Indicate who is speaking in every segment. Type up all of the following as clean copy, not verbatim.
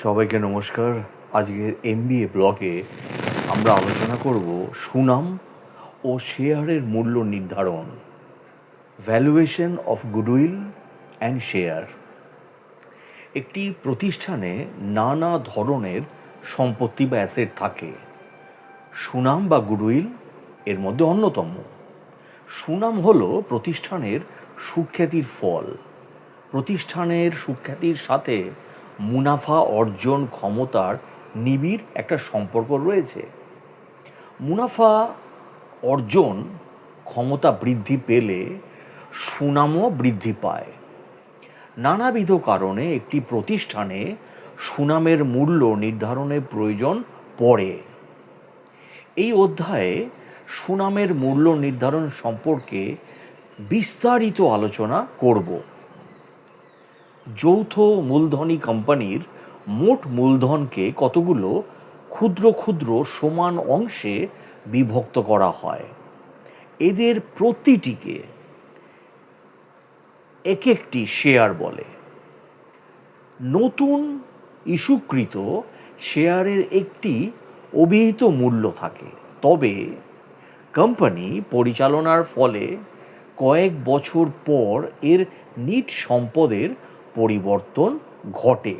Speaker 1: সবাইকে নমস্কার। আজকের এমবিএ ব্লগে আমরা আলোচনা করব সুনাম ও শেয়ারের মূল্য নির্ধারণ, valuation of goodwill and share. একটি প্রতিষ্ঠানে নানা ধরনের সম্পত্তি বা অ্যাসেট থাকে। সুনাম বা গুডউইল এর মধ্যে অন্যতম। সুনাম হলো প্রতিষ্ঠানের সুখ্যাতির ফল। প্রতিষ্ঠানের সুখ্যাতির সাথে মুনাফা অর্জন ক্ষমতার নিবিড় একটা সম্পর্ক রয়েছে। মুনাফা অর্জন ক্ষমতা বৃদ্ধি পেলে সুনামও বৃদ্ধি পায়। নানাবিধ কারণে একটি প্রতিষ্ঠানে সুনামের মূল্য নির্ধারণের প্রয়োজন পড়ে। এই অধ্যায়ে সুনামের মূল্য নির্ধারণ সম্পর্কে বিস্তারিত আলোচনা করব। যৌথ মূলধনী কোম্পানির মোট মূলধনকে কতগুলো ক্ষুদ্র ক্ষুদ্র সমান অংশে বিভক্ত করা হয়। এদের প্রতিটিকে এক একটি শেয়ার বলে। নতুন ইস্যুকৃত শেয়ারের একটি অভিহিত মূল্য থাকে, তবে কোম্পানি পরিচালনার ফলে কয়েক বছর পর এর নিট সম্পদের পরিবর্তন ঘটে।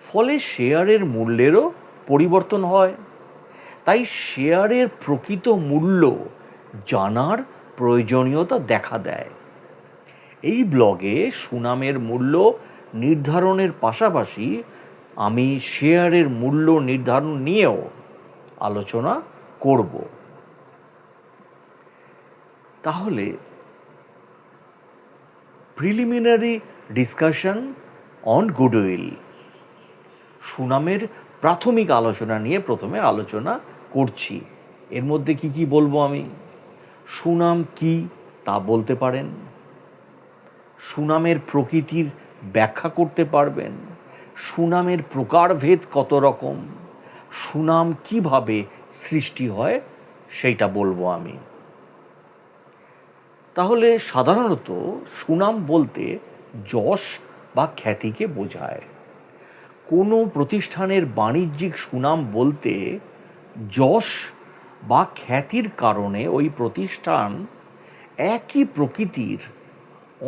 Speaker 1: ফলে শেয়ারের মূল্যেরও পরিবর্তন হয়। তাই শেয়ারের প্রকৃত মূল্য জানার প্রয়োজনীয়তা দেখা দেয়। এই ব্লগে সুনামের মূল্য নির্ধারণের পাশাপাশি আমি শেয়ারের মূল্য নির্ধারণ নিয়েও আলোচনা করব। তাহলে প্রিলিমিনারি ডিসকাশন অন গুডউইল। সুনামের প্রাথমিক আলোচনা নিয়ে প্রথমে আলোচনা করছি। এর মধ্যে কি কি বলবো আমি? সুনাম কি তা বলতে পারেন, সুনামের প্রকৃতির ব্যাখ্যা করতে পারবেন, সুনামের প্রকারভেদ কত রকম, সুনাম কিভাবে সৃষ্টি হয় সেইটা বলবো আমি। তাহলে সাধারণত সুনাম বলতে যশ বা খ্যাতিকে বোঝায়। কোনো প্রতিষ্ঠানের বাণিজ্যিক সুনাম বলতে যশ বা খ্যাতির কারণে ওই প্রতিষ্ঠান একই প্রকৃতির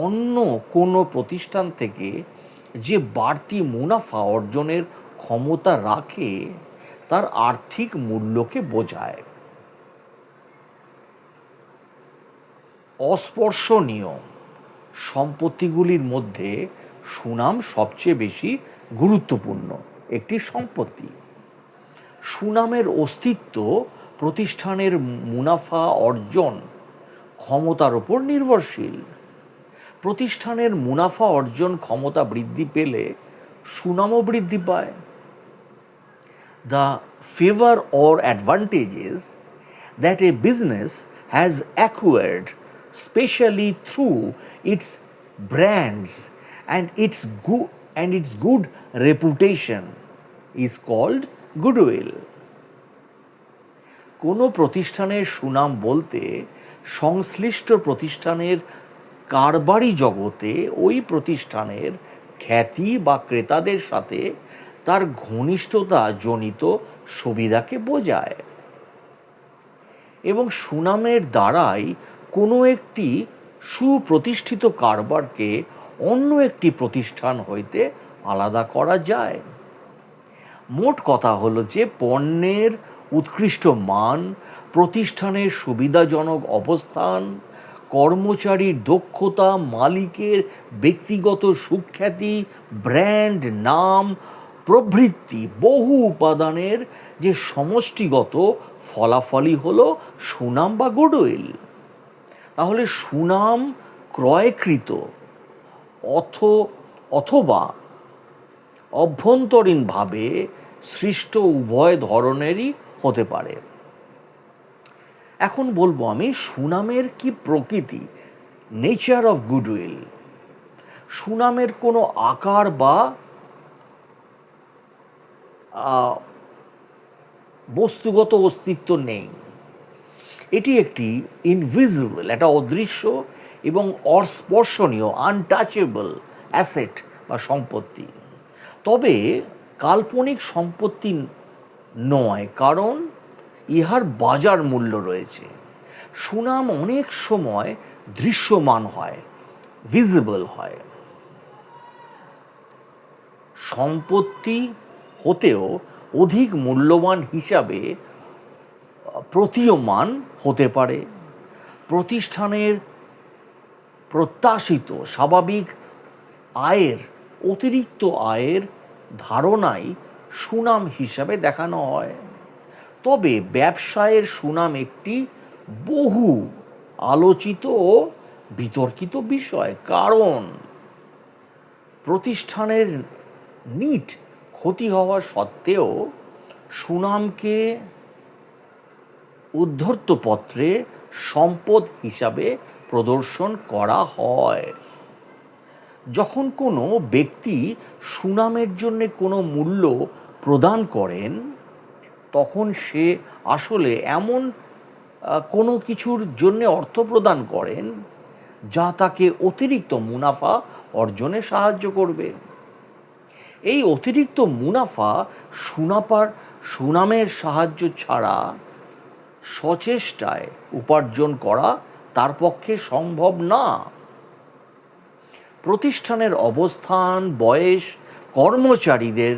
Speaker 1: অন্য কোনো প্রতিষ্ঠান থেকে যে বাড়তি মুনাফা অর্জনের ক্ষমতা রাখে তার আর্থিক মূল্যকে বোঝায়। অস্পর্শনীয় সম্পত্তিগুলির মধ্যে সুনাম সবচেয়ে বেশি গুরুত্বপূর্ণ একটি সম্পত্তি। সুনামের অস্তিত্ব প্রতিষ্ঠানের মুনাফা অর্জন ক্ষমতার উপর নির্ভরশীল। প্রতিষ্ঠানের মুনাফা অর্জন ক্ষমতা বৃদ্ধি পেলে সুনামও বৃদ্ধি পায়। The favor or advantages that a business has acquired, especially through its brands and its good reputation, is called goodwill. কোনো প্রতিষ্ঠানের সুনাম বলতে সংশ্লিষ্ট প্রতিষ্ঠানের কারবারি জগতে ওই প্রতিষ্ঠানের খ্যাতি বা ক্রেতাদের সাথে তার ঘনিষ্ঠতা জনিত সুবিধাকে বোঝায়। এবং সুনামের দ্বারাই কোনো একটি সুপ্রতিষ্ঠিত কারবারকে অন্য একটি প্রতিষ্ঠান হইতে আলাদা করা যায়। মোট কথা হলো যে পণ্যের উৎকৃষ্ট মান, প্রতিষ্ঠানের সুবিধাজনক অবস্থান, কর্মচারীর দক্ষতা, মালিকের ব্যক্তিগত সুখ্যাতি, ব্র্যান্ড নাম প্রভৃতি বহু উপাদানের যে সমষ্টিগত ফলাফলই হলো সুনাম বা গুডউইল। তাহলে সুনাম ক্রয়কৃত অথবা অভ্যন্তরীণভাবে সৃষ্ট উভয় ধরনেরই হতে পারে। এখন বলবো আমি সুনামের কি প্রকৃতি, নেচার অফ গুডউইল। সুনামের কোনো আকার বা বস্তুগত অস্তিত্ব নেই। এটি একটি ইনভিজিবল, একটা অদৃশ্য এবং অস্পর্শনীয়, আনটাচেবল অ্যাসেট বা সম্পত্তি। তবে কাল্পনিক সম্পত্তি নয়, কারণ ইহার বাজার মূল্য রয়েছে। সুনাম অনেক সময় দৃশ্যমান হয়, ভিজিবল হয়। সম্পত্তি হতেও অধিক মূল্যবান হিসাবে প্রতীয়মান হতে পারে। প্রতিষ্ঠানের প্রত্যাশিত স্বাভাবিক আয়ের অতিরিক্ত আয়ের ধারণাই সুনাম হিসাবে দেখানো হয়। তবে ব্যবসায়ের সুনাম একটি বহু আলোচিত ও বিতর্কিত বিষয়, কারণ প্রতিষ্ঠানের নিট ক্ষতি হওয়া সত্ত্বেও সুনামকে উদ্ধৃতপত্রে সম্পদ হিসাবে প্রদর্শন করা হয়। যখন কোনো ব্যক্তি সুনামের জন্য কোনো মূল্য প্রদান করেন, তখন সে আসলে এমন কোনো কিছুর জন্য অর্থ প্রদান করেন যা তাকে অতিরিক্ত মুনাফা অর্জনে সাহায্য করবে। এই অতিরিক্ত মুনাফা সুনামের সাহায্য ছাড়া সচেষ্টায় উপার্জন করা তার পক্ষে সম্ভব না। প্রতিষ্ঠানের অবস্থান, বয়স, কর্মচারীদের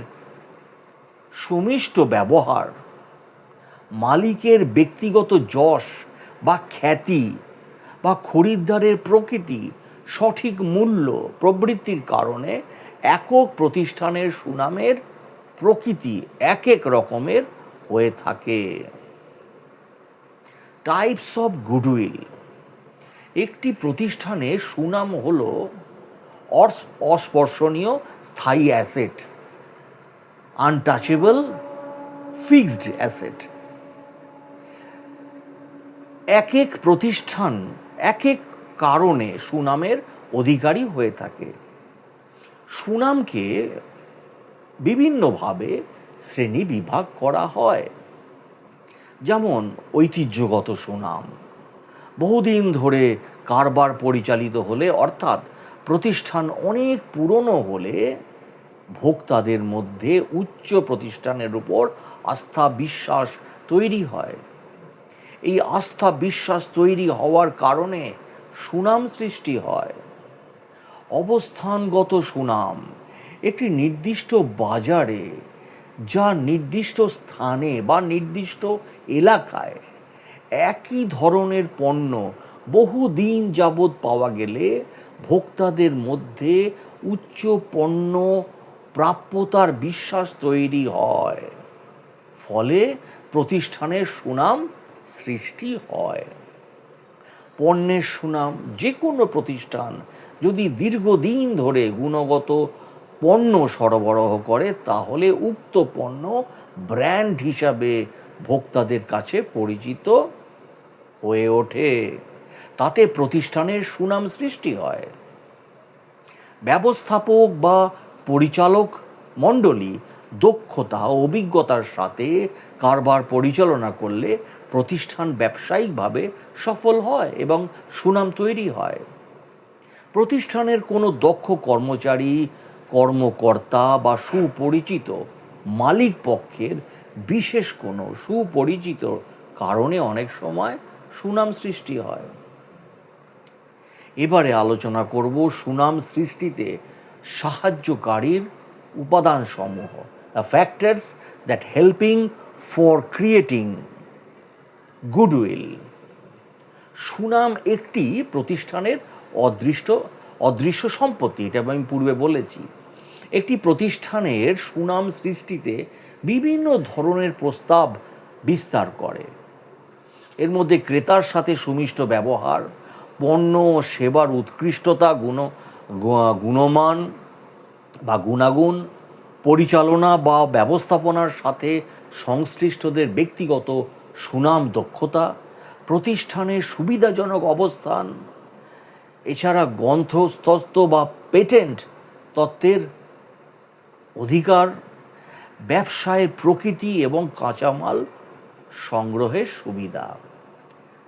Speaker 1: সুমিষ্ট ব্যবহার, মালিকের ব্যক্তিগত যশ বা খ্যাতি বা খরিদ্দারের প্রকৃতি, সঠিক মূল্য প্রবৃত্তির কারণে একক প্রতিষ্ঠানের সুনামের প্রকৃতি এক এক রকমের হয়ে থাকে। Types of goodwill. একটি প্রতিষ্ঠানের সুনাম হল অস্পর্শনীয় স্থায়ী অ্যাসেট, আনটাচেবল ফিক্সড অ্যাসেট। এক এক প্রতিষ্ঠান এক এক কারণে সুনামের অধিকারী হয়ে থাকে। সুনামকে বিভিন্নভাবে শ্রেণী বিভাগ করা হয়, যেমন ঐতিহ্যগত সুনাম। বহুদিন ধরে কারবার পরিচালিত হলে, অর্থাৎ প্রতিষ্ঠান অনেক পুরনো হলে ভোক্তাদের মধ্যে উচ্চ প্রতিষ্ঠানের উপর আস্থা বিশ্বাস তৈরি হয়। এই আস্থা বিশ্বাস তৈরি হওয়ার কারণে সুনাম সৃষ্টি হয়। অবস্থানগত সুনাম একটি নির্দিষ্ট বাজারে, যা নির্দিষ্ট স্থানে বা নির্দিষ্ট এলাকায় একই ধরনের পণ্য বহুদিন যাবৎ পাওয়া গেলে ভোক্তাদের মধ্যে উচ্চ পণ্য প্রাপ্যতার বিশ্বাস তৈরি হয়, ফলে প্রতিষ্ঠানের সুনাম সৃষ্টি হয়। পণ্যের সুনাম। যে কোনো প্রতিষ্ঠান যদি দীর্ঘদিন ধরে গুণগত পণ্য সরবরাহ করে, তাহলে উক্ত পণ্য ব্র্যান্ড হিসাবে ভোক্তাদের কাছে পরিচিত হয়ে ওঠে। তাতে প্রতিষ্ঠানের সুনাম সৃষ্টি হয়। ব্যবস্থাপক বা পরিচালক মণ্ডলী দক্ষতা ও অভিজ্ঞতার সাথে কারবার পরিচালনা করলে প্রতিষ্ঠান ব্যবসায়িকভাবে সফল হয় এবং সুনাম তৈরি হয়। প্রতিষ্ঠানের কোনো দক্ষ কর্মচারী, কর্মকর্তা বা সুপরিচিত মালিক পক্ষের বিশেষ কোনো সুপরিচিত কারণে অনেক সময় সুনাম সৃষ্টি হয়। এবারে আলোচনা করব সুনাম সৃষ্টিতে সাহায্যকারীর উপাদানসমূহ, the factors that helping for creating goodwill. সুনাম একটি প্রতিষ্ঠানের অদৃশ্য সম্পত্তি, এটা আমি পূর্বে বলেছি। একটি প্রতিষ্ঠানের সুনাম সৃষ্টিতে বিভিন্ন ধরনের প্রস্তাব বিস্তার করে। এর মধ্যে ক্রেতার সাথে সুমিষ্ট ব্যবহার, পণ্য ও সেবার উৎকৃষ্টতা, গুণমান বা গুণাগুণ, পরিচালনা বা ব্যবস্থাপনার সাথে সংশ্লিষ্টদের ব্যক্তিগত সুনাম দক্ষতা, প্রতিষ্ঠানের সুবিধাজনক অবস্থান, এছাড়া গ্রন্থস্তত্ত্ব বা পেটেন্ট তত্ত্বের অধিকার, ব্যবসায়ের প্রকৃতি এবং কাঁচামাল সংগ্রহের সুবিধা।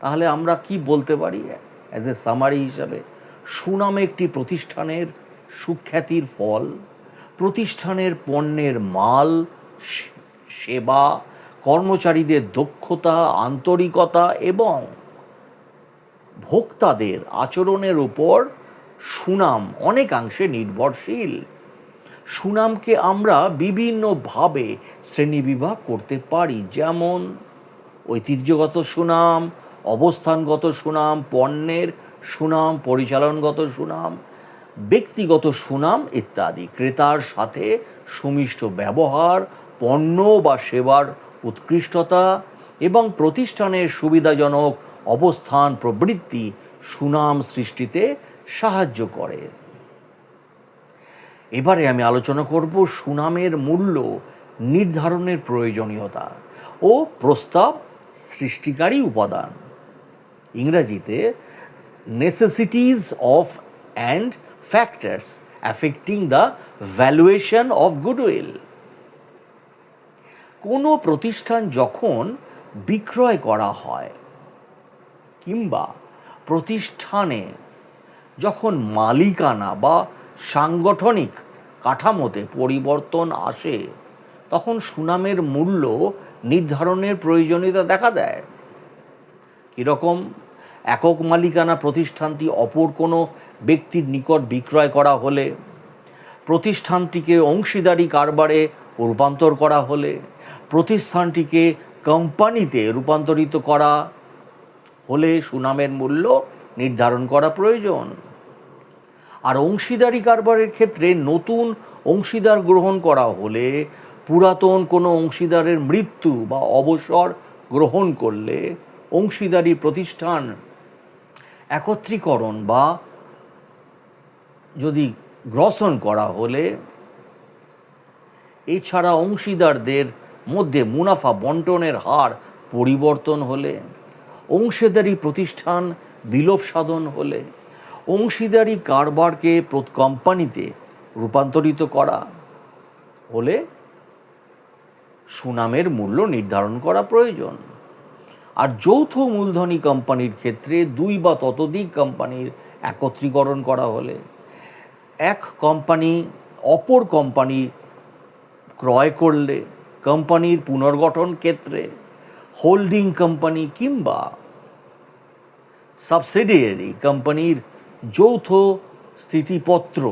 Speaker 1: তাহলে আমরা কি বলতে পারি অ্যাজ এ সামারি হিসাবে? সুনাম একটি প্রতিষ্ঠানের সুখ্যাতির ফল, প্রতিষ্ঠানের পণ্যের মাল, সেবা, কর্মচারীদের দক্ষতা, আন্তরিকতা এবং ভোক্তাদের আচরণের উপর সুনাম অনেকাংশে নির্ভরশীল। সুনামকে আমরা বিভিন্নভাবে শ্রেণীবিভাগ করতে পারি, যেমন ঐতিহ্যগত সুনাম, অবস্থানগত সুনাম, পণ্যের সুনাম, পরিচালনগত সুনাম, ব্যক্তিগত সুনাম ইত্যাদি। ক্রেতার সাথে সুমিষ্ট ব্যবহার, পণ্য বা সেবার উৎকৃষ্টতা এবং প্রতিষ্ঠানের সুবিধাজনক অবস্থান প্রভৃতি সুনাম সৃষ্টিতে সাহায্য করে। এবারে আমি আলোচনা করব সুনামের মূল্য নির্ধারণের প্রয়োজনীয়তা ও প্রস্তাব সৃষ্টিকারী উপাদান, ইংরেজিতে necessities of and factors affecting the valuation of goodwill. কোনো প্রতিষ্ঠান যখন বিক্রয় করা হয় কিংবা প্রতিষ্ঠানে যখন মালিকানা বা সাংগঠনিক কাঠামোতে পরিবর্তন আসে, তখন সুনামের মূল্য নির্ধারণের প্রয়োজনীয়তা দেখা দেয়। কীরকম? একক মালিকানা প্রতিষ্ঠানটি অপর কোনো ব্যক্তির নিকট বিক্রয় করা হলে, প্রতিষ্ঠানটিকে অংশীদারি কারবারে রূপান্তর করা হলে, প্রতিষ্ঠানটিকে কোম্পানিতে রূপান্তরিত করা হলে সুনামের মূল্য নির্ধারণ করা প্রয়োজন। আর অংশীদারি কারবারের ক্ষেত্রে নতুন অংশীদার গ্রহণ করা হলে, পুরাতন কোনো অংশীদারের মৃত্যু বা অবসর গ্রহণ করলে, অংশীদারি প্রতিষ্ঠান একত্রীকরণ বা যদি গ্রসন করা হলে, এছাড়া অংশীদারদের মধ্যে মুনাফা বন্টনের হার পরিবর্তন হলে, অংশীদারি প্রতিষ্ঠান বিলোপ সাধন হলে, অংশীদারি কারবারকে কোম্পানিতে রূপান্তরিত করা হলে সুনামের মূল্য নির্ধারণ করা প্রয়োজন। আর যৌথ মূলধনী কোম্পানির ক্ষেত্রে দুই বা ততোধিক কোম্পানির একত্রীকরণ করা হলে, এক কোম্পানি অপর কোম্পানি ক্রয় করলে, কোম্পানির পুনর্গঠন ক্ষেত্রে হোল্ডিং কোম্পানি কিংবা সাবসিডিয়ারি কোম্পানির যৌথ স্থিতিপত্র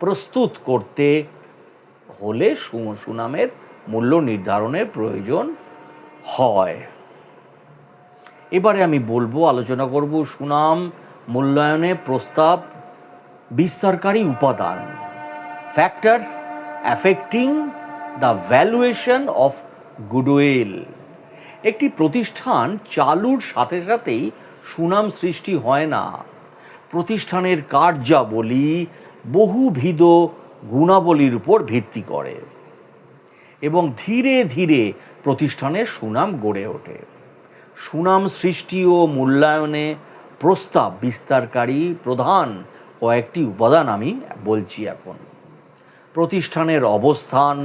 Speaker 1: প্রস্তুত করতে হলে সুনামের মূল্য নির্ধারণের প্রয়োজন হয়। এবারে আমি আলোচনা করব সুনাম মূল্যায়নে প্রস্তাব বিস্তারকারী উপাদান, factors affecting the valuation of goodwill. একটি প্রতিষ্ঠান চালুর সাথে সাথেই সুনাম সৃষ্টি হয় না। প্রতিষ্ঠানের কার্যাবলী বহুবিধ গুণাবলীর উপর ভিত্তি করে এবং ধীরে ধীরে প্রতিষ্ঠানের সুনাম গড়ে ওঠে। সুনাম সৃষ্টি ও মূল্যায়নে প্রস্তাব বিস্তারকারী প্রধান কয়েকটি উপাদান আমি বলছি এখন। প্রতিষ্ঠানের অবস্থান,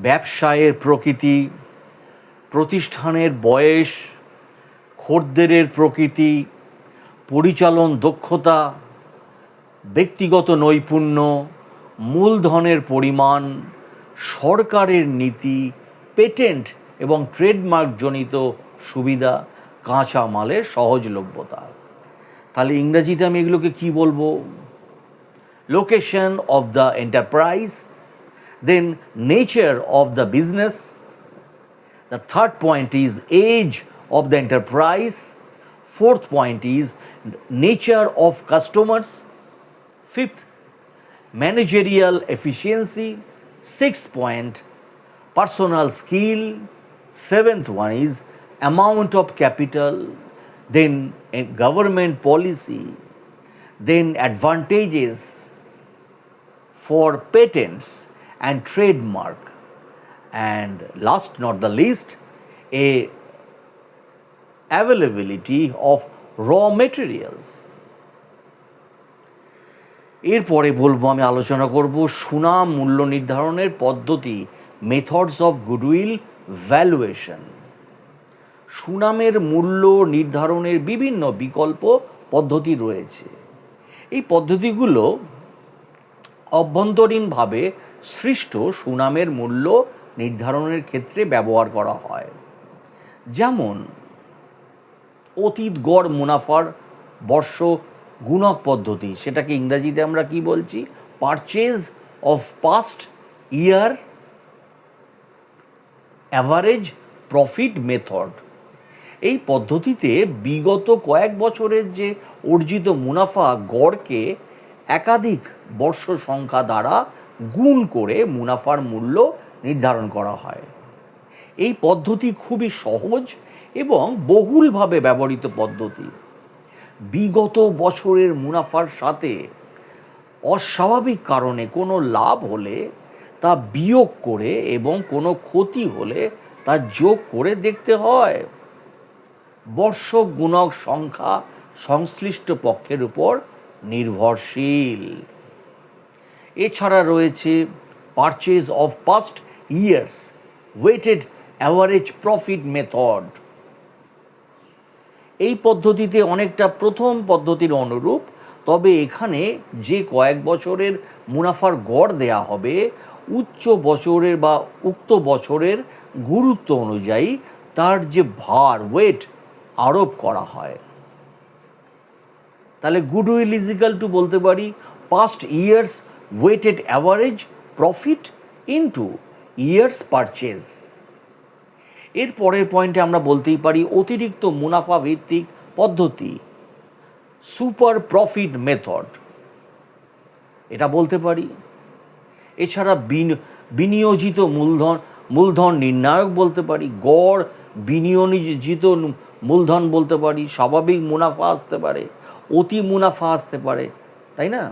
Speaker 1: ব্যবসায়ের প্রকৃতি, প্রতিষ্ঠানের বয়স, খদ্দেরের প্রকৃতি, পরিচালন দক্ষতা, ব্যক্তিগত নৈপুণ্য, মূলধনের পরিমাণ, সরকারের নীতি, পেটেন্ট এবং ট্রেডমার্ক জনিত সুবিধা, কাঁচামালের সহজলভ্যতা। তাহলে ইংরেজিতে আমি এগুলোকে কি বলবো? Location of the enterprise, then nature of the business, the third point is age of the enterprise, fourth point is nature of customers, fifth managerial efficiency, sixth point personal skill, seventh one is amount of capital, then a government policy, then advantages for patents and trademark, and last not the least a availability of raw materials. এরপরে আমি আলোচনা করব সুনাম মূল্য নির্ধারণের পদ্ধতি, methods of goodwill valuation. সুনামের মূল্য নির্ধারণের বিভিন্ন বিকল্প পদ্ধতি রয়েছে। এই পদ্ধতিগুলো অভ্যন্তরীণভাবে সৃষ্ট সুনামের মূল্য নির্ধারণের ক্ষেত্রে ব্যবহার করা হয়। যেমন অতীত গড় মুনাফার বর্ষ গুণক পদ্ধতি, সেটাকে ইংরাজিতে আমরা কি বলছি, purchase of past year average profit method. এই পদ্ধতিতে বিগত কয়েক বছরের যে অর্জিত মুনাফা গড়কে একাধিক বর্ষ সংখ্যা দ্বারা গুণ করে মুনাফার মূল্য নির্ধারণ করা হয়। এই পদ্ধতি খুবই সহজ এবং বহুলভাবে ব্যবহৃত পদ্ধতি। বিগত বছরের মুনাফার সাথে অস্বাভাবিক কারণে কোনো লাভ হলে তা বিয়োগ করে এবং কোনো ক্ষতি হলে তা যোগ করে দেখতে হয়। বর্ষ গুণক সংখ্যা সংশ্লিষ্ট পক্ষের উপর নির্ভরশীল। এছাড়া রয়েছে purchase of past years weighted average profit method. এই পদ্ধতিতে অনেকটা প্রথম পদ্ধতির অনুরূপ, তবে এখানে যে কয়েক বছরের মুনাফার গড় দেয়া হবে উচ্চ বছরের বা উক্ত বছরের গুরুত্ব অনুযায়ী তার যে ভার ওয়েট আরোপ করা হয়। তাহলে গুডউইল ইজ ইকুয়াল টু বলতে পারি past years weighted average profit into years purchase. এর পরের পয়েন্টে আমরা বলতেই পারি অতিরিক্ত মুনাফা ভিত্তিক পদ্ধতি, সুপার প্রফিট মেথড, এটা বলতে পারি। এছাড়া বিনিয়োজিত মূলধন নির্ণায়ক বলতে পারি, গড় বিনিয়োজিত মূলধন বলতে পারি, স্বাভাবিক মুনাফা আসতে পারে, অতি মুনাফা আসতে পারে, তাই না?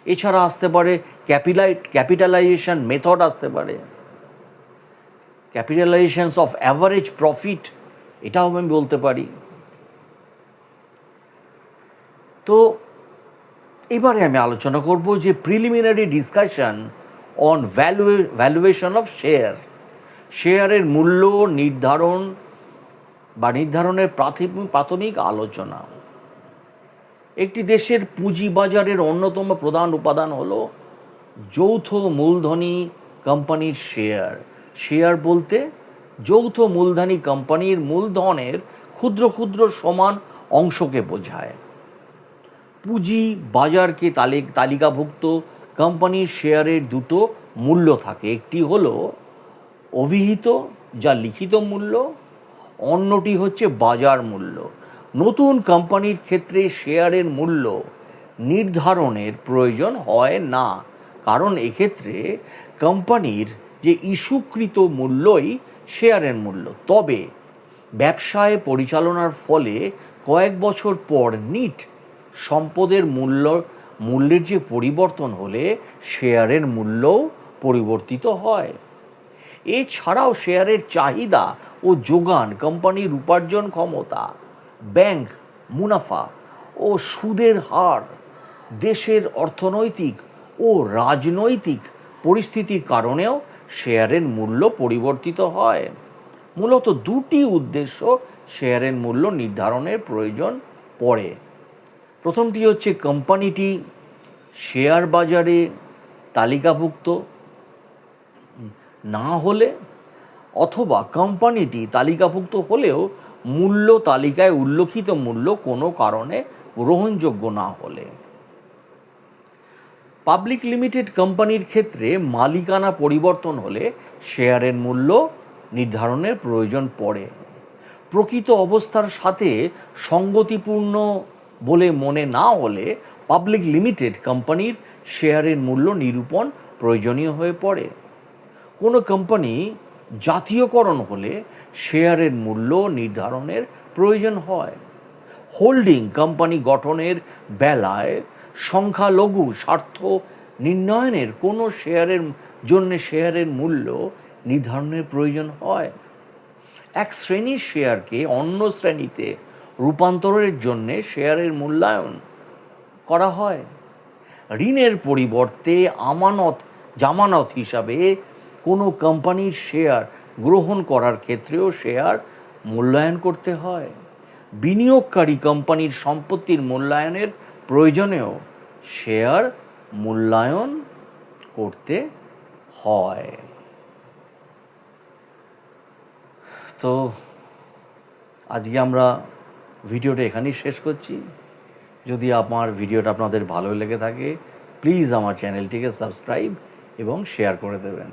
Speaker 1: এছাড়া আসতে পারে ক্যাপিটালাইজেশন মেথড আসতে পারে, ক্যাপিটালাইজেশনস অফ অ্যাভারেজ প্রফিট, এটাও আমি বলতে পারি। তো এবারে আমি আলোচনা করব যে preliminary discussion on valuation of শেয়ারের মূল্য নির্ধারণ বা নির্ধারণের প্রাথমিক আলোচনা। একটি দেশের পুঁজিবাজারের অন্যতম প্রধান উপাদান হল যৌথ মূলধনী কোম্পানির শেয়ার বলতে যৌথ মূলধনী কোম্পানির মূলধনের ক্ষুদ্র ক্ষুদ্র সমান অংশকে বোঝায়। পুঁজি বাজারকে তালিকাভুক্ত কোম্পানির শেয়ারের দুটো মূল্য থাকে, একটি হলো অভিহিত যা লিখিত মূল্য, অন্যটি হচ্ছে বাজার মূল্য। নতুন কোম্পানির ক্ষেত্রে শেয়ারের মূল্য নির্ধারণের প্রয়োজন হয় না, কারণ এক্ষেত্রে কোম্পানির যে ইস্যুকৃত মূল্যই শেয়ারের মূল্য। তবে ব্যবসায় পরিচালনার ফলে কয়েক বছর পর নিট সম্পদের মূল্যের যে পরিবর্তন হলে শেয়ারের মূল্যও পরিবর্তিত হয়। এছাড়াও শেয়ারের চাহিদা ও যোগান, কোম্পানির উপার্জন ক্ষমতা, ব্যাংক মুনাফা ও সুদের হার, দেশের অর্থনৈতিক ও রাজনৈতিক পরিস্থিতির কারণেও শেয়ারের মূল্য পরিবর্তিত হয়। মূলত দুটি উদ্দেশ্য শেয়ারের মূল্য নির্ধারণের প্রয়োজন পড়ে। প্রথমটি হচ্ছে কোম্পানিটি শেয়ার বাজারে তালিকাভুক্ত না হলে, অথবা কোম্পানিটি তালিকাভুক্ত হলেও মূল্য তালিকায় উল্লেখিত মূল্য কোনো কারণে গ্রহণযোগ্য না হলে। পাবলিক লিমিটেড কোম্পানির ক্ষেত্রে মালিকানা পরিবর্তন হলে শেয়ারের মূল্য নির্ধারণের প্রয়োজন পড়ে। প্রকৃত অবস্থার সাথে সঙ্গতিপূর্ণ বলে মনে না হলে পাবলিক লিমিটেড কোম্পানির শেয়ারের মূল্য নিরূপণ প্রয়োজনীয় হয়ে পড়ে। কোনো কোম্পানি জাতীয়করণ হলে শেয়ারের মূল্য নির্ধারণের প্রয়োজন হয়। হোল্ডিং কোম্পানি গঠনের বেলায় সংখ্যালঘু স্বার্থ নির্ণয়নের কোনো শেয়ারের মূল্য নির্ধারণের প্রয়োজন হয়। এক শ্রেণীর শেয়ারকে অন্য শ্রেণীতে রূপান্তরের জন্য শেয়ারের মূল্যায়ন করা হয়। ঋণের পরিবর্তে জামানত হিসাবে কোনো কোম্পানির শেয়ার গ্রহণ করার ক্ষেত্রেও শেয়ার মূল্যায়ন করতে হয়। বিনিয়োগকারী কোম্পানির সম্পত্তির মূল্যায়নের প্রয়োজনেও শেয়ার মূল্যায়ন করতে হয়। তো আজকে আমরা ভিডিওটা এখানেই শেষ করছি। যদি আমার ভিডিওটা আপনাদের ভালো লেগে থাকে প্লিজ আমার চ্যানেলটিকে সাবস্ক্রাইব এবং শেয়ার করে দেবেন।